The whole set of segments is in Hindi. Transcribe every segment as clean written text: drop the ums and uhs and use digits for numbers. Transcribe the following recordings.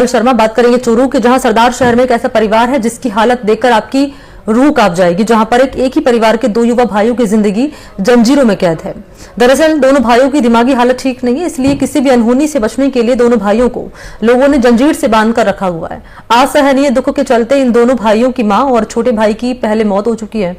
विशाल शर्मा। बात करेंगे चूरू के, जहां सरदार शहर में एक ऐसा परिवार है जिसकी हालत देखकर आपकी रूह कांप जाएगी, जहां पर एक ही परिवार के दो युवा भाइयों की जिंदगी जंजीरों में कैद है। दरअसल दोनों भाइयों की दिमागी हालत ठीक नहीं है, इसलिए किसी भी अनहोनी से बचने के लिए दोनों भाइयों को लोगों ने जंजीर से बांधकर रखा हुआ है। असहनीय दुख के चलते इन दोनों भाइयों की मां और छोटे भाई की पहले मौत हो चुकी है।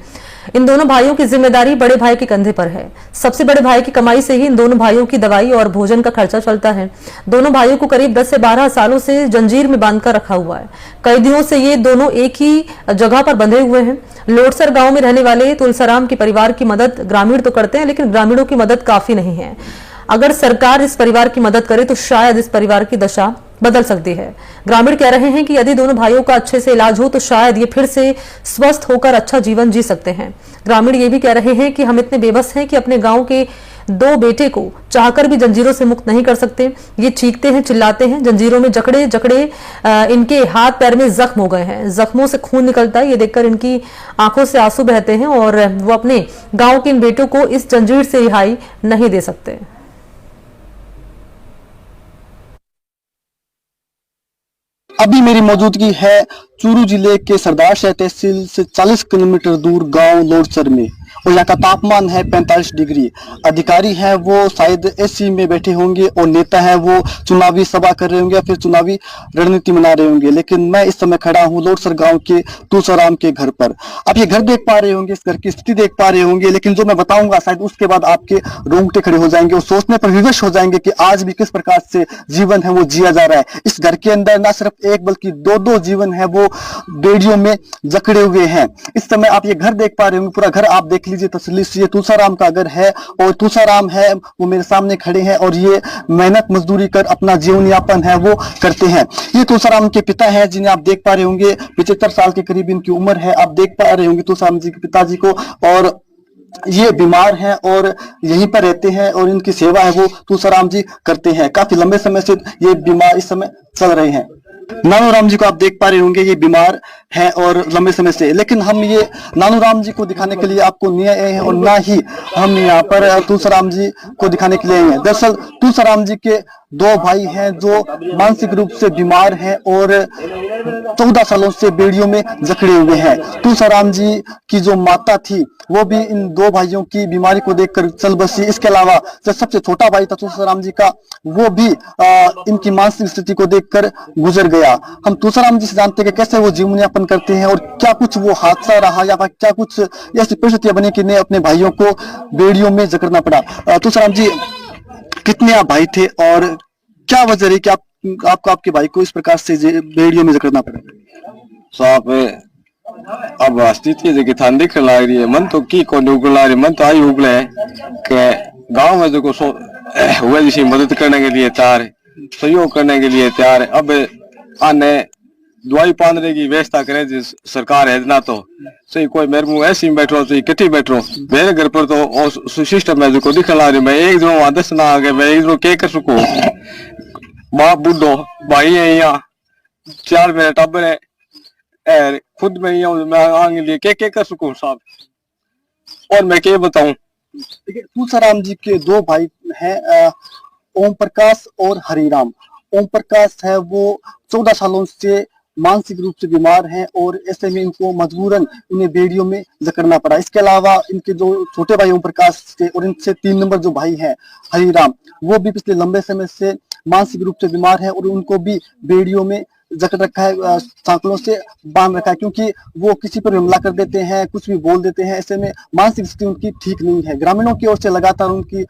इन दोनों भाइयों की जिम्मेदारी बड़े भाई के कंधे पर है। सबसे बड़े भाई की कमाई से ही इन दोनों भाइयों की दवाई और भोजन का खर्चा चलता है। दोनों भाइयों को करीब 10 से 12 सालों से जंजीर में बांधकर रखा हुआ है। कई दिनों से ये दोनों एक ही जगह पर बंधे हुए हैं। लोटसर गांव में रहने वाले तुलसाराम के परिवार की मदद ग्रामीण तो करते हैं, लेकिन ग्रामीणों की मदद काफी नहीं है। अगर सरकार इस परिवार की मदद करे तो शायद इस परिवार की दशा बदल सकती है। ग्रामीण कह रहे हैं कि यदि दोनों भाइयों का अच्छे से इलाज हो तो शायद ये फिर से स्वस्थ होकर अच्छा जीवन जी सकते हैं। ग्रामीण ये भी कह रहे हैं कि हम इतने बेबस हैं कि अपने गांव के दो बेटे को चाहकर भी जंजीरों से मुक्त नहीं कर सकते। ये चीखते हैं, चिल्लाते हैं, जंजीरों में जकड़े जकड़े इनके हाथ पैर में जख्म हो गए हैं। जख्मों से खून निकलता है। ये देखकर इनकी आंखों से आंसू बहते हैं और वो अपने गांव के इन बेटों को इस जंजीर से रिहाई नहीं दे सकते। अभी मेरी मौजूदगी है चूरू जिले के सरदार शहर तहसील से 40 किलोमीटर दूर गांव लोटसर में, और यहाँ का तापमान है 45 डिग्री। अधिकारी हैं वो शायद एसी में बैठे होंगे और नेता है वो चुनावी सभा कर रहे होंगे या फिर चुनावी रणनीति बना रहे होंगे। लेकिन मैं इस समय खड़ा हूँ लोटसर गांव के तुलसाराम के घर पर। आप ये घर देख पा रहे होंगे, इस घर की स्थिति देख पा रहे होंगे, लेकिन जो मैं बताऊंगा शायद उसके बाद आपके रोंगटे खड़े हो जाएंगे और सोचने पर विवश हो जाएंगे कि आज भी किस प्रकार से जीवन है वो जिया जा रहा है। इस घर के अंदर न सिर्फ एक बल्कि दो जीवन है वो बेड़ियों में जकड़े हुए हैं। इस समय आप ये घर देख पा रहे होंगे, पूरा घर आप देख लीजिए तसल्ली से। ये तुलसाराम का घर है और तुलसाराम है वो मेरे सामने खड़े हैं और ये मेहनत मजदूरी कर अपना जीवन यापन है वो करते हैं। ये तुलसाराम के पिता हैं जिन्हें आप देख पा रहे होंगे, 75 साल के करीब इनकी उम्र है। आप देख पा रहे होंगे तुलसाराम जी के पिताजी को, और ये बीमार हैं और यहीं पर रहते हैं और इनकी सेवा है वो तुलसाराम जी करते हैं। काफी लंबे समय से ये बीमार इस समय चल रहे हैं। नानूराम जी को आप देख पा रहे होंगे, ये बीमार हैं और लंबे समय से, लेकिन हम ये नानूराम जी को दिखाने के लिए आपको नहीं आए हैं और ना ही हम यहाँ पर तुलसाराम जी को दिखाने के लिए आए हैं। दरअसल तुलसाराम जी के दो भाई हैं जो मानसिक रूप से बीमार हैं और 14 सालों से बेड़ियों में जकड़े हुए हैं। तुलसाराम जी की जो माता थी वो भी इन दो भाइयों की बीमारी को देखकर चल बसी। इसके अलावा जो सबसे छोटा भाई था तुलसाराम जी का, वो भी इनकी मानसिक स्थिति को देखकर गुजर गया। हम तुलसाराम जी से जानते हैं कि कैसे वो जीवन यापन करते हैं और क्या कुछ वो हादसा रहा या क्या कुछ ऐसी परिस्थितियां बनी कि अपने भाइयों को बेड़ियों में जकड़ना पड़ा। तुलसाराम जी, कितने आप भाई थे और क्या वजह रही कि आपको आपके भाई को इस प्रकार से बेड़ियों में जकड़ना पड़ा? साहब अब स्थिति जो थान दिख लग रही है, मन तो की को उगल रही, मन तो आई उगले है कि गांव में जो हुए जिसी मदद करने के लिए तैयार है, सहयोग करने के लिए तैयार है। अब आने दवाई पाने की व्यवस्था करे जिस सरकार है ना, तो सही कोई मेरे मुंह ऐसी बैठो सही किटी बैठो। मेरे घर पर तो सिस्टम है जो दिखने लग रही, मैं एक दिनों वहां दस ना आ गए, मैं एक दिनों के कर सकूं। बाप बुढ़ो भाई है यहाँ, 4 मेरे टब्बर है, खुद में ही मैं आगे लिए के कर सकूं साहब, और मैं क्या बताऊं। तुलसाराम जी के दो भाई हैं, ओम प्रकाश और हरिराम। ओम प्रकाश है वो 14 सालों से मानसिक रूप से बीमार हैं और ऐसे में इनको मजबूरन उन्हें बेड़ियों में जकड़ना पड़ा। इसके अलावा इनके जो छोटे भाई ओम प्रकाश थे और इनसे 3 नंबर जो भाई हैं हरिराम, वो भी पिछले लंबे समय से मानसिक रूप से बीमार है और उनको भी बेड़ियों में जकड़ रखा है, सांकलों से बांध रखा है, क्योंकि वो किसी पर हमला कर देते हैं, कुछ भी बोल देते हैं। ऐसे में मानसिक स्थिति उनकी ठीक नहीं है। ग्रामीणों की ओर से लगातार उनकी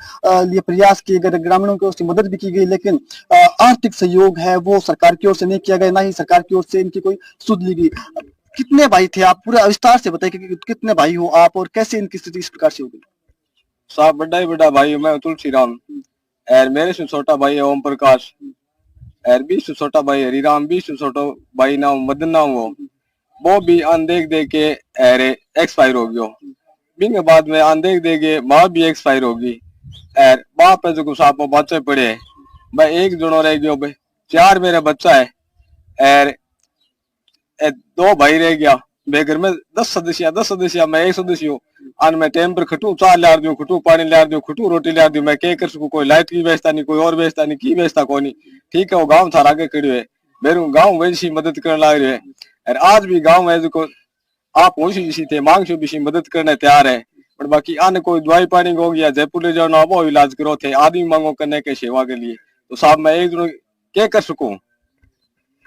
लिए प्रयास किए गए, ग्रामीणों की ओर से मदद भी की गई, लेकिन आर्थिक सहयोग है वो सरकार की ओर से नहीं किया गया, ना ही सरकार की ओर से इनकी कोई सुध ली गई। कितने भाई थे आप, पूरा विस्तार से बताइए कि कितने भाई हो आप और कैसे इनकी स्थिति इस प्रकार से हो गई? साहब बड़ा ही बड़ा भाई मैं तुलसीराम, और मेरे से छोटा भाई है ओम प्रकाश, और 20 से छोटा भाई हरिराम, 20 से छोटा भाई ना मदन ना वो भी अन देख के एक्सपायर हो गयो। बिंग बाद में अन देख के माँ भी एक्सपायर होगी, और बाप है जो साप बच्चे पड़े है, भाई एक जनो रह गयो भाई, 4 मेरे बच्चा है और 2 भाई रह गया। बेघर में 10 सदस्य मैं एक सदस्य हूँ। अन मैं टाइम पर खटू, चाय ला दूं, खटू पानी ला दूं, खटू रोटी ला दूं, मैं क्या कर सकूं। कोई लाइट की व्यवस्था नहीं, कोई और व्यवस्था नहीं, की व्यवस्था कोई नहीं। ठीक है वो गांव थारा आगे खड़ियो है, मेरे गांव में इसी मदद करने लग रहे हैं और आज भी गांव में जो आप होशी जिसी थे मांग से भी मदद करने तैयार है पर बाकी अन्य कोई दवाई पानी हो गया जयपुर ले जाओ ना वो इलाज करो थे आदमी मांगो करने के सेवा के लिए तो साहब मैं एक दिन क्या कर सकूं।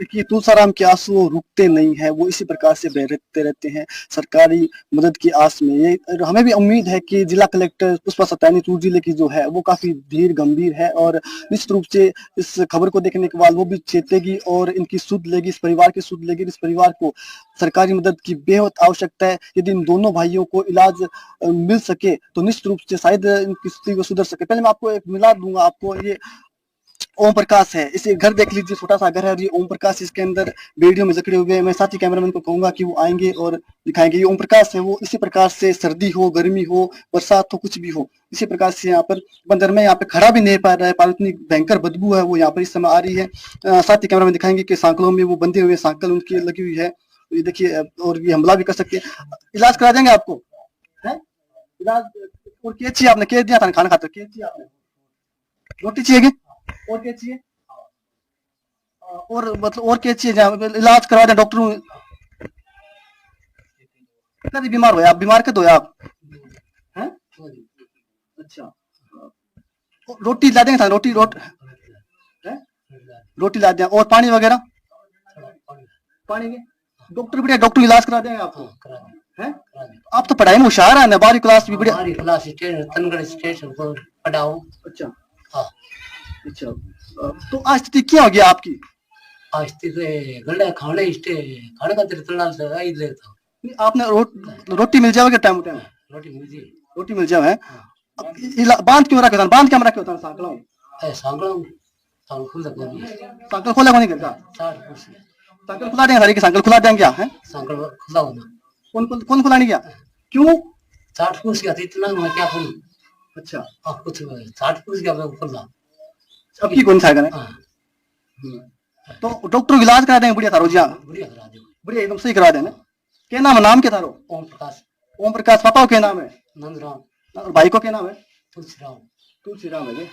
देखिए तुलसाराम के आंसू वो रुकते नहीं है, वो इसी प्रकार से बहते रहते हैं सरकारी मदद की आस में। ये हमें भी उम्मीद है कि जिला कलेक्टर पुष्पा सत्यानी चूरू जिले की जो है वो काफी धीर गंभीर है और निश्चित रूप से इस खबर को देखने के बाद वो भी चेतेगी और इनकी सुध लेगी, इस परिवार की सुध लेगी। इस परिवार को सरकारी मदद की बेहद आवश्यकता है। यदि इन दोनों भाइयों को इलाज मिल सके तो निश्चित रूप से शायद इनकी स्थिति को सुधर सके। पहले मैं आपको एक मिला दूंगा, आपको ये ओम प्रकाश है, इसे घर देख लीजिए, छोटा सा घर है और ये ओम प्रकाश इसके अंदर वीडियो में जकड़े हुए हैं। मैं साथी कैमरामैन को कहूंगा कि वो आएंगे और दिखाएंगे। ये ओम प्रकाश है, वो इसी प्रकार से सर्दी हो, गर्मी हो, बरसात हो, कुछ भी हो, इसी प्रकार से यहाँ पर बंदर में यहाँ पे खड़ा भी नहीं पा रहा है। पर इतनी भयंकर बदबू है वो यहाँ पर इस समय आ रही है। साथी कैमरामैन दिखाएंगे कि सांकलों में वो बंधे हुए सांकल उनकी लगी हुई है, ये देखिए, और ये हमला भी कर सकते हैं। इलाज करा देंगे आपको, है इलाज। और क्या चाहिए आपने, क्या दिया था खाना खाते, क्या चाहिए आपने, रोटी चाहिए, और क्या चाहिए, और मतलब और क्या चाहिए, इलाज करवा दें डॉक्टर। कितना दिन बीमार हो आप, बीमार के दो आप हैं? अच्छा, रोटी ला देंगे, रोटी रोटी ला दें, और पानी वगैरह, पानी के डॉक्टर बढ़िया, डॉक्टर इलाज करा देंगे आपको, हैं? आप तो पढ़ाई में होशियार है ना, 12वीं क्लास भी बढ़िया, 12वीं क्लास तनगढ़ स्टेशन पर पढ़ाओ। अच्छा हाँ, अच्छा, तो आज स्थिति क्या हो गया आपकी? आज स्थिति गंडा खाने खाने का तलाल से आई लेता आपने रोटी मिल जाएगी टाइम टाइम, रोटी मिल जी, रोटी मिल जाए। बांध क्यों रखे, बांध क्या रखे होता सांकलों, सांकल खुला सांकल खोला को नहीं करता, सांकल खुला देंगे, सारी के सांकल खुला देंगे क्या है, सांकल खुला होना, कौन खुला नहीं गया, क्यों? 60 फुट गया इतना मैं क्या करूं। अच्छा, कुछ 60 फुट गया मैं खुला, अब की कौन सा है? तो डॉक्टर इलाज करा देंगे बढ़िया थारो जी, बढ़िया करा दे, बढ़िया एकदम सही करा देना। क्या नाम है, नाम क्या थारो? ओम प्रकाश। ओम प्रकाश, पापा को क्या नाम है? नंदराम। और भाई को क्या नाम है? तुलसीराम। तुलसीराम है।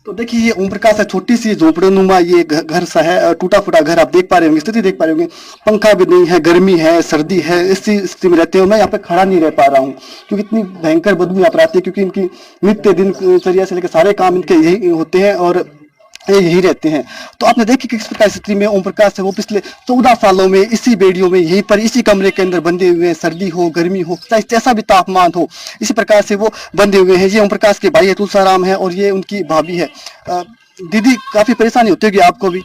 तो देखिए ये ओम प्रकाश है, छोटी सी झोपड़ीनुमा ये घर सा है, टूटा फूटा घर, आप देख पा रहे होंगे, स्थिति देख पा रहे होंगे, पंखा भी नहीं है, गर्मी है, सर्दी है, इसी स्थिति में रहते हैं। मैं यहाँ पे खड़ा नहीं रह पा रहा हूँ क्योंकि इतनी भयंकर बदबू यहाँ पर आती है, क्योंकि इनकी नित्य दिनचर्या से लेकर सारे काम इनके यही होते हैं और यही रहते हैं। तो आपने देखी किस प्रकार स्थिति में ओम प्रकाश है, वो पिछले 14 सालों में इसी बेड़ियों में यहीं पर इसी कमरे के अंदर बंधे हुए हैं, सर्दी हो, गर्मी हो, चाहे जैसा भी तापमान हो, इसी प्रकार से वो बंधे हुए हैं। ये ओम प्रकाश के भाई है तुलसाराम है और ये उनकी भाभी है। दीदी काफी परेशानी होती होगी आपको भी?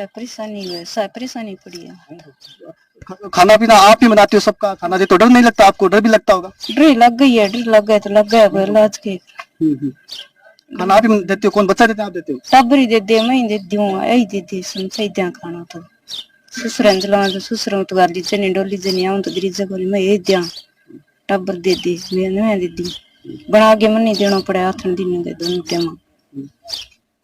परेशानी पड़ी है। खाना पीना आप ही बनाते हो सबका, खाना दे तो डर नहीं लगता आपको? डर भी लगता होगा। डर लग गई है, डर लग गया तो लग गया इलाज के। खाना आप ही देते हो? कौन बच्चा देते हैं, आप देते हो? टब्बरी दे दे, मैं दे दूं, यही दे दे, समझाई दे खाना तो ससुरां जला तो ससुरां तो गाली चने डोली जने आऊं तो गिरिजा को मैं यही दे, टब्बर दे दे, मैं दे दी, बना के मन नहीं देना पड़ा, हाथन दिन दे दोनों टाइम।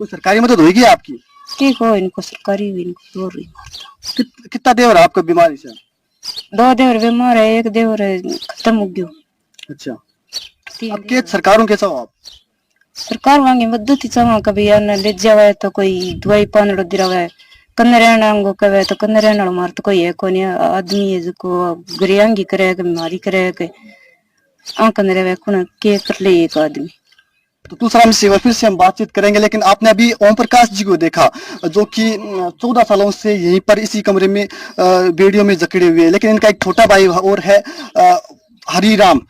कोई सरकारी मदद होगी आपकी? ठीक हो, इनको सरकारी भी इनको दूर हुई। कितना देवर है आपको बीमारी से? 2 देवर बीमार है, 1 देवर खत्म हो गयो। अच्छा, अब के सरकारों कैसा हो आप? सरकार वांगे मदद ही चावा, कभी अन्न ले जावे तो कोई दवाई पानड़ो दिरावे, कन्ने रहना कवे तो कन्ने रहना मार तो कोई है कोनी आदमी है जो गरियांगी करे के बीमारी करे के कन्ने रहे कुण के कर ले एक आदमी। तो दूसरा से फिर से हम बातचीत करेंगे, लेकिन आपने अभी ओम प्रकाश जी को देखा जो कि 14 सालों से यहीं पर इसी कमरे में बेड़ियों में जकड़े हुए हैं, लेकिन इनका एक छोटा भाई और है हरिराम,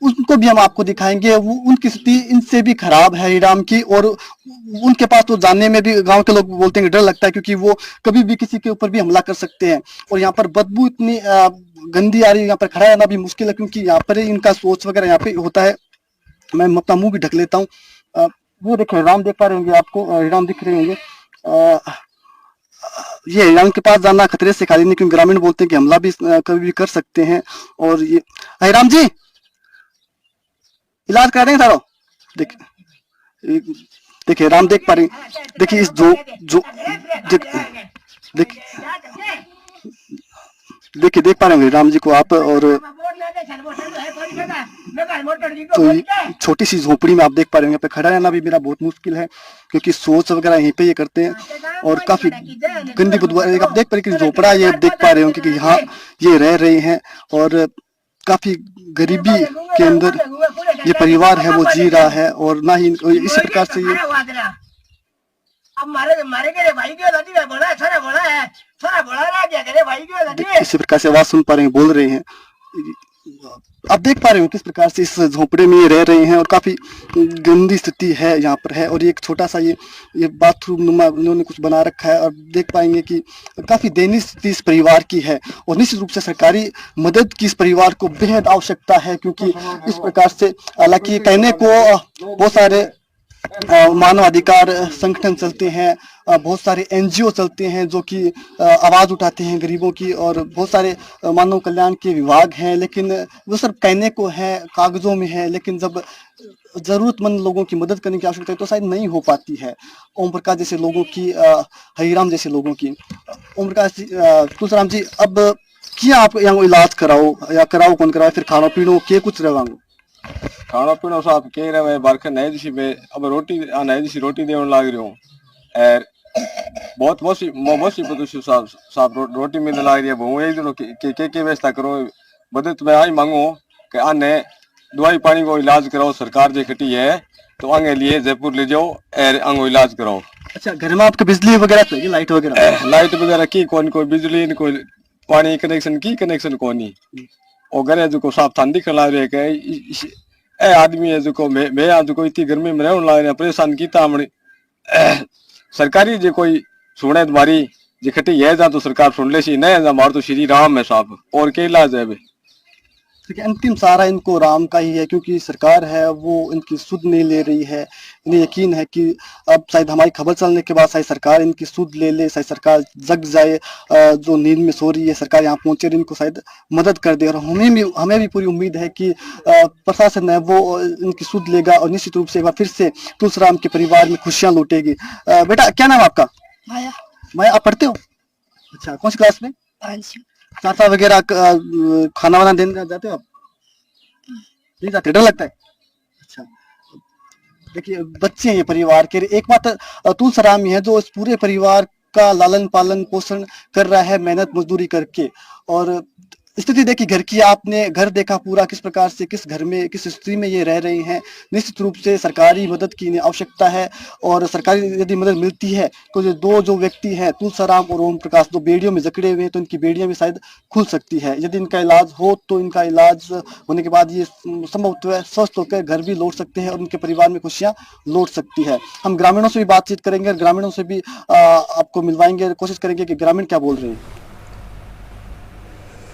उनको भी हम आपको दिखाएंगे। वो उनकी स्थिति इनसे भी खराब है हरिराम की, और उनके पास तो जानने में भी गांव के लोग बोलते हैं डर लगता है, क्योंकि वो कभी भी किसी के ऊपर भी हमला कर सकते हैं। और यहाँ पर बदबू इतनी गंदी आ रही है, यहाँ पर खड़ा रहना भी मुश्किल है, क्योंकि यहाँ पर इनका सोच वगैरह यहाँ पे होता है। मैं अपना मुंह भी ढक लेता हूँ। वो देखो हरिराम देख पा रहे होंगे, आपको हरिराम दिख रहे होंगे। ये हरिराम के पास जाना खतरे से खाली नहीं, क्योंकि ग्रामीण बोलते हैं कि हमला भी कभी भी कर सकते हैं। और ये हरिराम जी इलाज करा देंगे सारो। देखिए राम देख पा रहे, देखिए इस जो देखिए देख पा रहे होंगे राम जी को आप, और तो छोटी सी झोपड़ी में आप देख पा रहे होंगे, यहाँ पे खड़ा रहना भी मेरा बहुत मुश्किल है क्योंकि सोच वगैरह यहीं पे ये करते हैं और काफी गंदी बदबू आप देख पा रहे हैं कि झोपड़ा ये देख पा रहे होंगे कि यहाँ ये रह रहे हैं और काफी गरीबी के अंदर ये परिवार है वो जी रहा है और ना ही इसी प्रकार से ये अब मारे के भाई क्यों दादी भाई बोला है छोरा बोला ना क्या करे भाई क्यों दादी इसी प्रकार से आवाज सुन पा रहे हैं, बोल रहे हैं। आप देख पा रहे हो किस प्रकार से इस झोपड़े में ये रह रहे हैं और काफी गंदी स्थिति है यहाँ पर है। और ये एक छोटा सा ये बाथरूम नुमा उन्होंने कुछ बना रखा है और देख पाएंगे कि काफी दयनीय स्थिति इस परिवार की है और निश्चित रूप से सरकारी मदद की इस परिवार को बेहद आवश्यकता है क्योंकि इस प्रकार से हालांकि कहने को बहुत सारे मानवाधिकार संगठन चलते हैं, बहुत सारे एनजीओ चलते हैं जो कि आवाज उठाते हैं गरीबों की और बहुत सारे मानव कल्याण के विभाग हैं, लेकिन वो सिर्फ कहने को है, कागजों में है, लेकिन जब जरूरतमंद लोगों की मदद करने की आवश्यकता है तो शायद नहीं हो पाती है। ओम प्रकाश जैसे लोगों की, हरिराम जैसे लोगों की। ओम प्रकाश जी, तुलसीराम जी, अब क्या आप यहाँ इलाज कराओ या कराओ कौन कराओ, फिर खाना पीनो के कुछ रवांगो खाना पीना साहब कह रहे हैं बारखा नए दिशी में अब रोटी नए दिशी रोटी देने लाग रही हूँ और बहुत मोसी पदुशी साहब रोटी में लाग रही है। वो एक दिन के व्यवस्था करो मदद मैं आई मांगू कि आने दवाई पानी को इलाज कराओ, सरकार जो कटी है तो आगे लिए जयपुर ले जाओ और आंगो इलाज कराओ। अच्छा, घर में आपके बिजली वगैरह तो है, लाइट वगैरह की कोई बिजली कोई पानी कनेक्शन कोनी और घर जो साफ थान दिख ला रहे के ए आदमी है जो मैं आज को इतनी गर्मी में रहने ला रहे परेशान किया हमने सरकारी जो कोई सुने तुम्हारी जो खटी है जा तो सरकार सुन ले सी नहीं हमारा तो श्री राम है साहब और के इलाज है। अंतिम सहारा इनको राम का ही है क्योंकि सरकार है वो इनकी सुध नहीं ले रही है। इन्हें यकीन है कि अब शायद हमारी खबर चलने के बाद शायद सरकार इनकी सुध ले ले, शायद सरकार जग जाए, जो नींद में सो रही है सरकार यहाँ पहुंचे इनको शायद मदद कर दे। और हमें भी पूरी उम्मीद है कि प्रशासन है वो इनकी सुध लेगा और निश्चित रूप से एक बार फिर से तुलसीराम के परिवार में खुशियां लौटेगी। बेटा क्या नाम आपका? माया। माया, आप पढ़ते हो? अच्छा, कौन सी क्लास में? 5। चाचा वगैरह खाना वाना देने जाते हो आप? नहीं जाते, डर लगता है? अच्छा, देखिए बच्चे हैं ये परिवार के। एक बात तुलसीराम ही है जो इस पूरे परिवार का लालन पालन पोषण कर रहा है मेहनत मजदूरी करके। और स्थिति देखी घर की, आपने घर देखा पूरा किस प्रकार से, किस घर में किस स्थिति में ये रह रहे हैं। निश्चित रूप से सरकारी मदद की आवश्यकता है और सरकारी यदि मदद मिलती है तो जो व्यक्ति हैं तुलसीराम और ओम प्रकाश, दो बेड़ियों में जकड़े हुए हैं, तो इनकी बेड़ियां भी शायद खुल सकती है। यदि इनका इलाज हो तो इनका इलाज होने के बाद ये संभवतः स्वस्थ होकर घर भी लौट सकते हैं और उनके परिवार में खुशियां लौट सकती है। हम ग्रामीणों से भी बातचीत करेंगे और ग्रामीणों से भी आपको मिलवाएंगे, कोशिश करेंगे कि ग्रामीण क्या बोल रहे हैं।